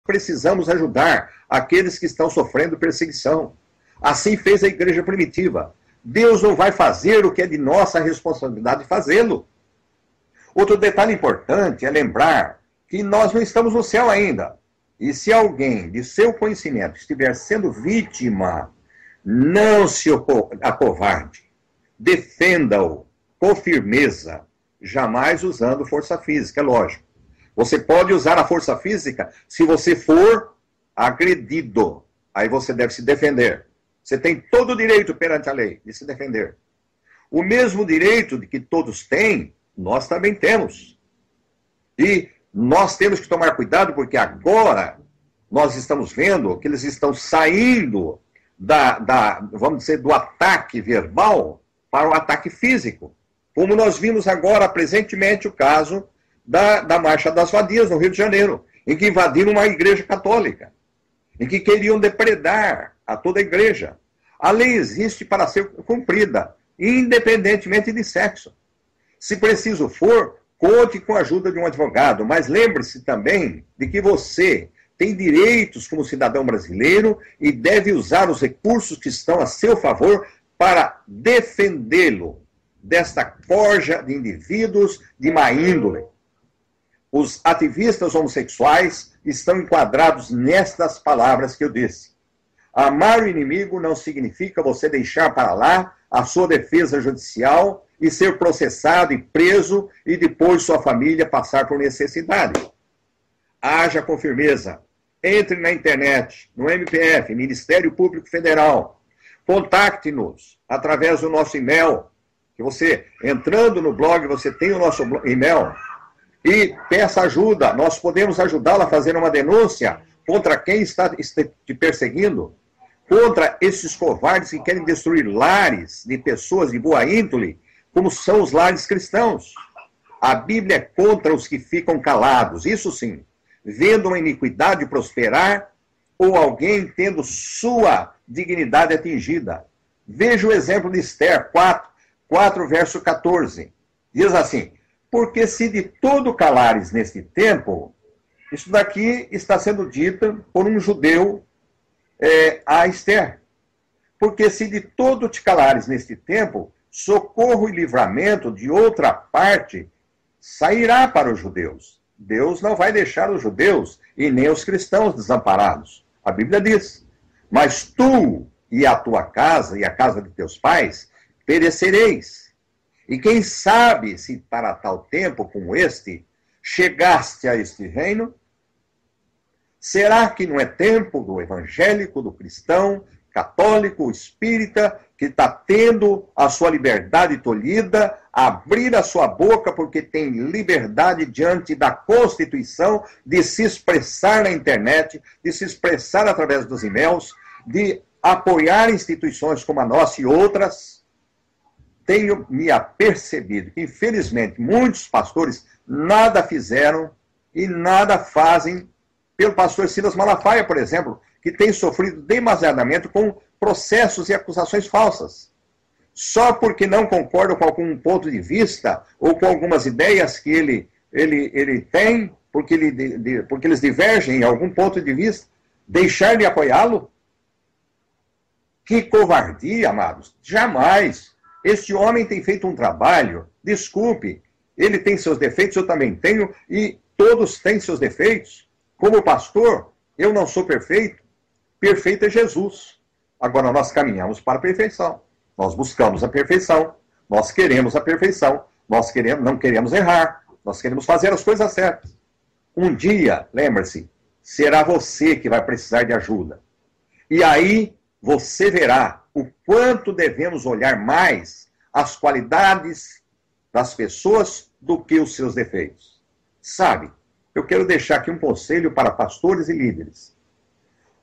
precisamos ajudar aqueles que estão sofrendo perseguição. Assim fez a igreja primitiva. Deus não vai fazer o que é de nossa responsabilidade fazê-lo. Outro detalhe importante é lembrar que nós não estamos no céu ainda. E se alguém de seu conhecimento estiver sendo vítima, não se acovarde. Defenda-o com firmeza, jamais usando força física, é lógico. Você pode usar a força física se você for agredido. Aí você deve se defender. Você tem todo o direito perante a lei de se defender. O mesmo direito de que todos têm, nós também temos. E nós temos que tomar cuidado, porque agora nós estamos vendo que eles estão saindo vamos dizer, do ataque verbal para o ataque físico. Como nós vimos agora, presentemente, o caso da Marcha das Vadias, no Rio de Janeiro, em que invadiram uma igreja católica, em que queriam depredar a toda a igreja. A lei existe para ser cumprida, independentemente de sexo. Se preciso for, conte com a ajuda de um advogado, mas lembre-se também de que você tem direitos como cidadão brasileiro e deve usar os recursos que estão a seu favor para defendê-lo desta corja de indivíduos de má índole. Os ativistas homossexuais estão enquadrados nestas palavras que eu disse. Amar o inimigo não significa você deixar para lá a sua defesa judicial e ser processado e preso e depois sua família passar por necessidade. Haja com firmeza. Entre na internet, no MPF, Ministério Público Federal. Contacte-nos através do nosso e-mail, que você, entrando no blog, você tem o nosso e-mail, e peça ajuda. Nós podemos ajudá-la a fazer uma denúncia contra quem está te perseguindo, contra esses covardes que querem destruir lares de pessoas de boa índole, como são os lares cristãos. A Bíblia é contra os que ficam calados, isso sim, vendo uma iniquidade prosperar ou alguém tendo sua dignidade atingida. Veja o exemplo de Esther 4 verso 14. Diz assim: porque se de todo calares neste tempo, isso daqui está sendo dito por um judeu a Esther. Porque se de todo te calares neste tempo, socorro e livramento de outra parte sairá para os judeus. Deus não vai deixar os judeus e nem os cristãos desamparados. A Bíblia diz: mas tu e a tua casa e a casa de teus pais perecereis. E quem sabe se para tal tempo como este chegaste a este reino? Será que não é tempo do evangélico, do cristão, católico, espírita, que está tendo a sua liberdade tolhida, abrir a sua boca porque tem liberdade diante da Constituição de se expressar na internet, de se expressar através dos e-mails, de apoiar instituições como a nossa e outras? Tenho me apercebido que, infelizmente, muitos pastores nada fizeram e nada fazem pelo pastor Silas Malafaia, por exemplo, que tem sofrido demasiadamente com processos e acusações falsas. Só porque não concordam com algum ponto de vista ou com algumas ideias que ele tem, porque eles divergem em algum ponto de vista, deixar de apoiá-lo? Que covardia, amados! Jamais! Este homem tem feito um trabalho, desculpe, ele tem seus defeitos, eu também tenho, e todos têm seus defeitos. Como pastor, eu não sou perfeito, perfeito é Jesus. Agora nós caminhamos para a perfeição, nós buscamos a perfeição, nós queremos a perfeição, não queremos errar, nós queremos fazer as coisas certas. Um dia, lembre-se, será você que vai precisar de ajuda. E aí você verá o quanto devemos olhar mais as qualidades das pessoas do que os seus defeitos. Sabe, eu quero deixar aqui um conselho para pastores e líderes.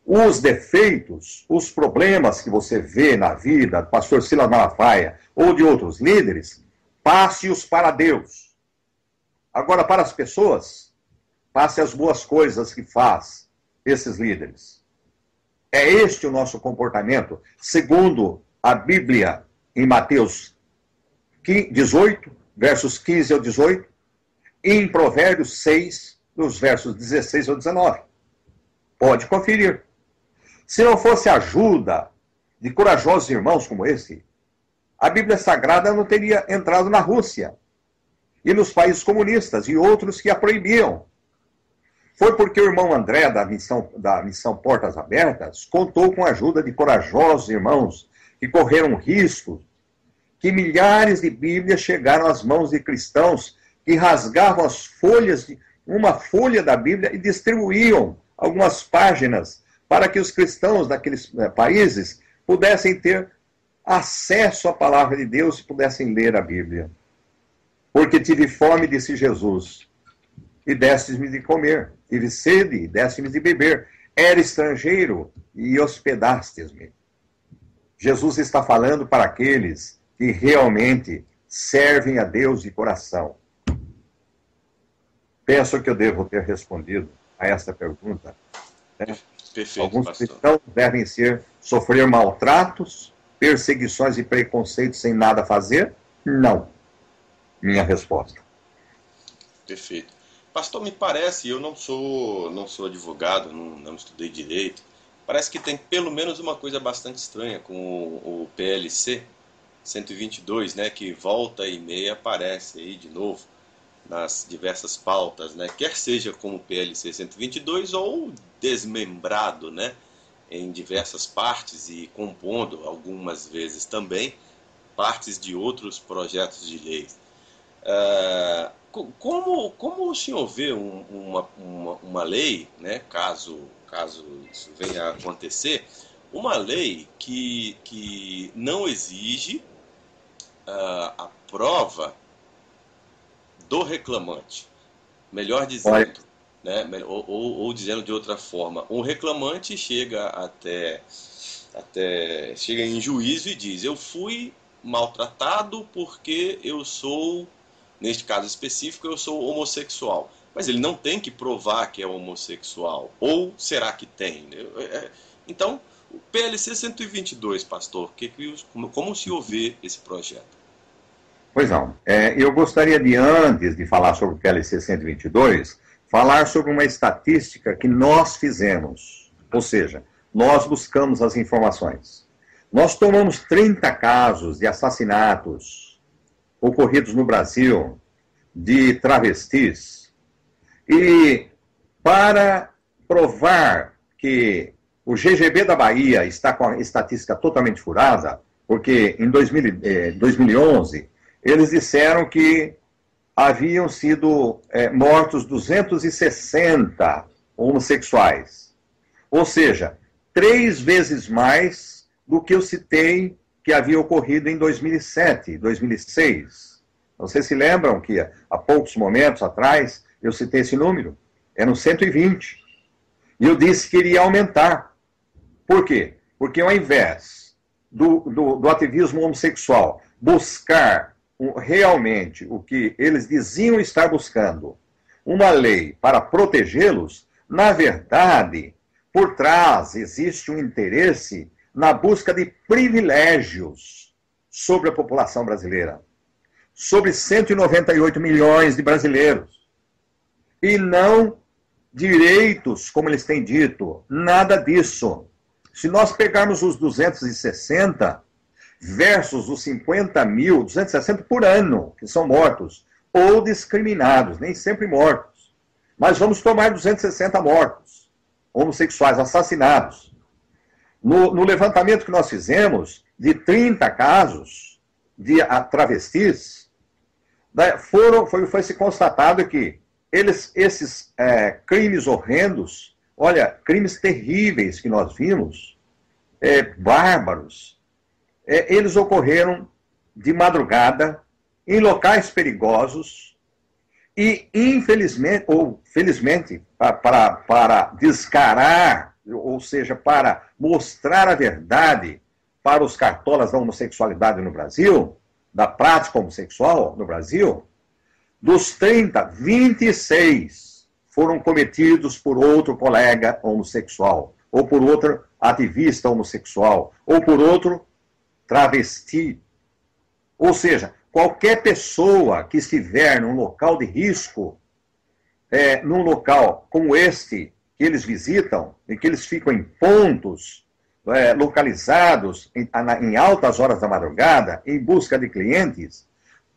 Os defeitos, os problemas que você vê na vida do pastor Silas Malafaia ou de outros líderes, passe-os para Deus. Agora, para as pessoas, passe as boas coisas que faz esses líderes. É este o nosso comportamento, segundo a Bíblia, em Mateus 18, versos 15 ao 18, e em Provérbios 6, dos versos 16 ao 19. Pode conferir. Se não fosse a ajuda de corajosos irmãos como esse, a Bíblia Sagrada não teria entrado na Rússia e nos países comunistas e outros que a proibiam. Foi porque o irmão André, da missão Portas Abertas, contou com a ajuda de corajosos irmãos que correram risco, que milhares de Bíblias chegaram às mãos de cristãos que rasgavam as folhas, uma folha da Bíblia e distribuíam algumas páginas para que os cristãos daqueles países pudessem ter acesso à palavra de Deus e pudessem ler a Bíblia. Porque tive fome, disse Jesus, e destes-me de comer. Tive sede, e deste-me de beber. Era estrangeiro, e hospedastes-me. Jesus está falando para aqueles que realmente servem a Deus de coração. Penso que eu devo ter respondido a esta pergunta. Né? Perfeito, alguns pastor. cristãos devem sofrer maltratos, perseguições e preconceitos sem nada fazer? Não. Minha resposta. Perfeito. Pastor, me parece, eu não sou advogado, não estudei direito, parece que tem pelo menos uma coisa bastante estranha com o PLC 122, né, que volta e meia aparece aí de novo nas diversas pautas, né, quer seja como PLC 122 ou desmembrado, né, em diversas partes e compondo algumas vezes também partes de outros projetos de lei. Como o senhor vê uma lei, né, caso isso venha a acontecer, uma lei que não exige a prova do reclamante, melhor dizendo, né, ou dizendo de outra forma, um reclamante chega chega em juízo e diz: eu fui maltratado porque eu sou, neste caso específico, eu sou homossexual. Mas ele não tem que provar que é homossexual. Ou será que tem? Então, o PLC 122, pastor, como o senhor vê esse projeto? Pois não. Eu gostaria de, antes de falar sobre o PLC 122, falar sobre uma estatística que nós fizemos. Ou seja, nós buscamos as informações. Nós tomamos 30 casos de assassinatos ocorridos no Brasil de travestis e para provar que o GGB da Bahia está com a estatística totalmente furada, porque em 2011 eles disseram que haviam sido mortos 260 homossexuais. Ou seja, 3 vezes mais do que eu citei que havia ocorrido em 2007, 2006. Vocês se lembram que há poucos momentos atrás eu citei esse número? Eram 120. E eu disse que iria aumentar. Por quê? Porque ao invés do ativismo homossexual buscar realmente o que eles diziam estar buscando, uma lei para protegê-los, na verdade, por trás existe um interesse na busca de privilégios sobre a população brasileira, sobre 198 milhões de brasileiros, e não direitos, como eles têm dito, nada disso. Se nós pegarmos os 260 versus os 50 mil, 260 por ano, que são mortos, ou discriminados, nem sempre mortos, mas vamos tomar 260 mortos, homossexuais assassinados. No levantamento que nós fizemos, de 30 casos de travestis, foi-se constatado que esses crimes horrendos, olha, crimes terríveis que nós vimos, bárbaros, eles ocorreram de madrugada, em locais perigosos, e infelizmente, ou felizmente, para descarar, ou seja, para mostrar a verdade para os cartolas da homossexualidade no Brasil, da prática homossexual no Brasil, dos 30, 26 foram cometidos por outro colega homossexual, ou por outro ativista homossexual, ou por outro travesti. Ou seja, qualquer pessoa que estiver num local de risco, num local como este, que eles visitam e que eles ficam em pontos localizados em altas horas da madrugada, em busca de clientes,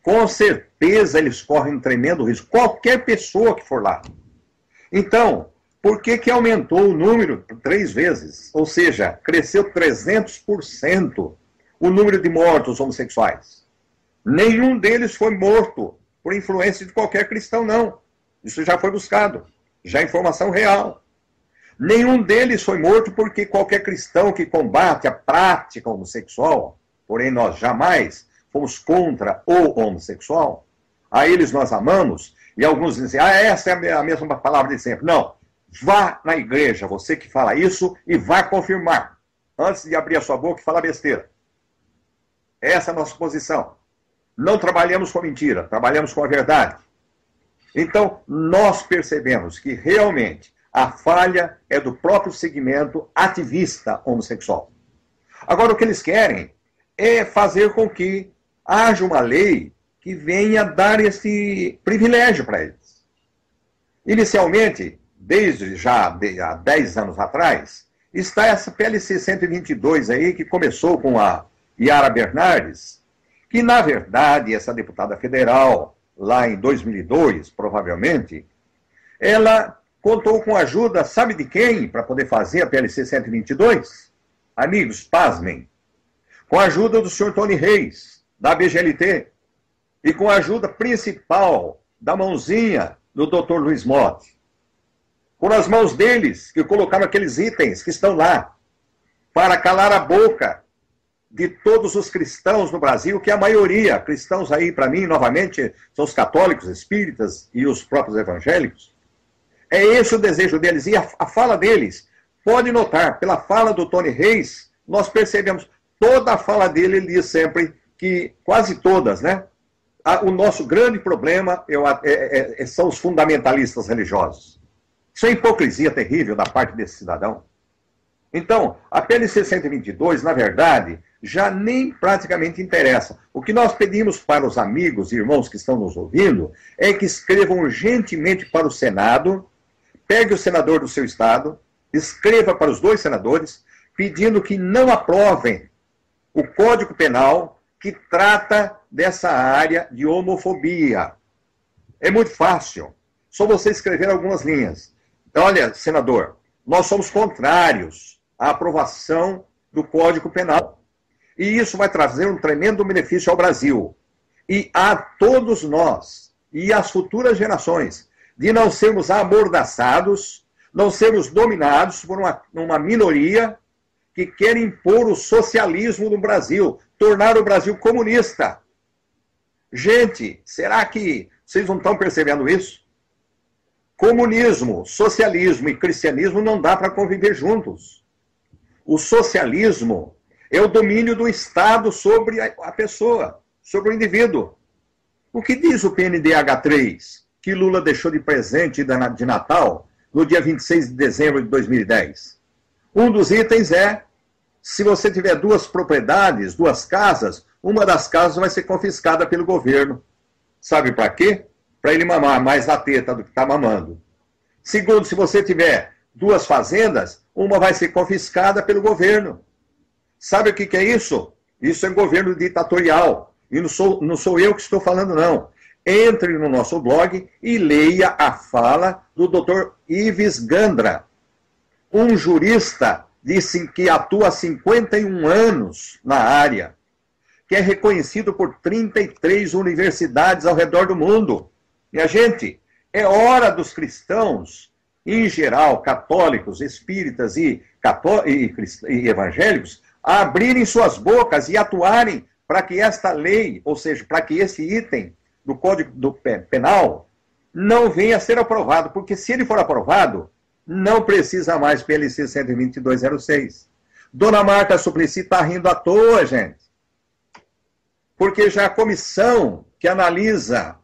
com certeza eles correm um tremendo risco. Qualquer pessoa que for lá. Então, por que aumentou o número 3 vezes? Ou seja, cresceu 300% o número de mortos homossexuais. Nenhum deles foi morto por influência de qualquer cristão, não. Isso já foi buscado. Já é informação real. Nenhum deles foi morto porque qualquer cristão que combate a prática homossexual, porém nós jamais fomos contra o homossexual, a eles nós amamos, e alguns dizem, essa é a mesma palavra de sempre. Não, vá na igreja, você que fala isso, e vá confirmar, antes de abrir a sua boca e falar besteira. Essa é a nossa posição. Não trabalhamos com mentira, trabalhamos com a verdade. Então, nós percebemos que realmente a falha é do próprio segmento ativista homossexual. Agora, o que eles querem é fazer com que haja uma lei que venha dar esse privilégio para eles. Inicialmente, desde já há 10 anos atrás, está essa PLC 122 aí, que começou com a Yara Bernardes, que, na verdade, essa deputada federal, lá em 2002, provavelmente, ela contou com a ajuda, sabe de quem, para poder fazer a PLC 122? Amigos, pasmem. Com a ajuda do senhor Tony Reis, da BGLT, e com a ajuda principal da mãozinha do Dr. Luiz Motti. Por as mãos deles, que colocaram aqueles itens que estão lá, para calar a boca de todos os cristãos no Brasil, que a maioria, cristãos aí, para mim, novamente, são os católicos, espíritas e os próprios evangélicos. É esse o desejo deles. E a fala deles, pode notar, pela fala do Tony Reis, nós percebemos, toda a fala dele, ele diz sempre que, quase todas, né? O nosso grande problema são os fundamentalistas religiosos. Isso é hipocrisia terrível da parte desse cidadão. Então, a PLC 122, na verdade, já nem praticamente interessa. O que nós pedimos para os amigos e irmãos que estão nos ouvindo é que escrevam urgentemente para o Senado, pegue o senador do seu estado, escreva para os 2 senadores, pedindo que não aprovem o Código Penal que trata dessa área de homofobia. É muito fácil. Só você escrever algumas linhas. Olha, senador, nós somos contrários à aprovação do Código Penal. E isso vai trazer um tremendo benefício ao Brasil. E a todos nós, e às futuras gerações, de não sermos amordaçados, não sermos dominados por uma minoria que quer impor o socialismo no Brasil, tornar o Brasil comunista. Gente, será que vocês não estão percebendo isso? Comunismo, socialismo e cristianismo não dá para conviver juntos. O socialismo é o domínio do Estado sobre a pessoa, sobre o indivíduo. O que diz o PNDH3, que Lula deixou de presente de Natal no dia 26 de dezembro de 2010? Um dos itens é, se você tiver 2 propriedades, 2 casas, uma das casas vai ser confiscada pelo governo. Sabe para quê? Para ele mamar mais na teta do que está mamando. Segundo, se você tiver 2 fazendas, uma vai ser confiscada pelo governo. Sabe o que é isso? Isso é governo ditatorial. E não sou eu que estou falando, não. Entre no nosso blog e leia a fala do Dr. Ives Gandra, um jurista que atua há 51 anos na área, que é reconhecido por 33 universidades ao redor do mundo. Minha gente, é hora dos cristãos, em geral, católicos, espíritas e evangélicos, abrirem suas bocas e atuarem para que esta lei, ou seja, para que esse item do Código Penal não venha a ser aprovado, porque se ele for aprovado, não precisa mais PLC 12206. Dona Marta Suplicy está rindo à toa, gente. Porque já a comissão que analisa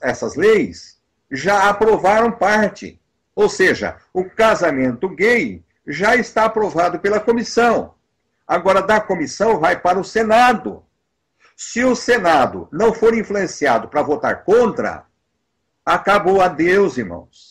essas leis já aprovaram parte. Ou seja, o casamento gay já está aprovado pela comissão. Agora, da comissão vai para o Senado. Se o Senado não for influenciado para votar contra, Acabou. Adeus, irmãos.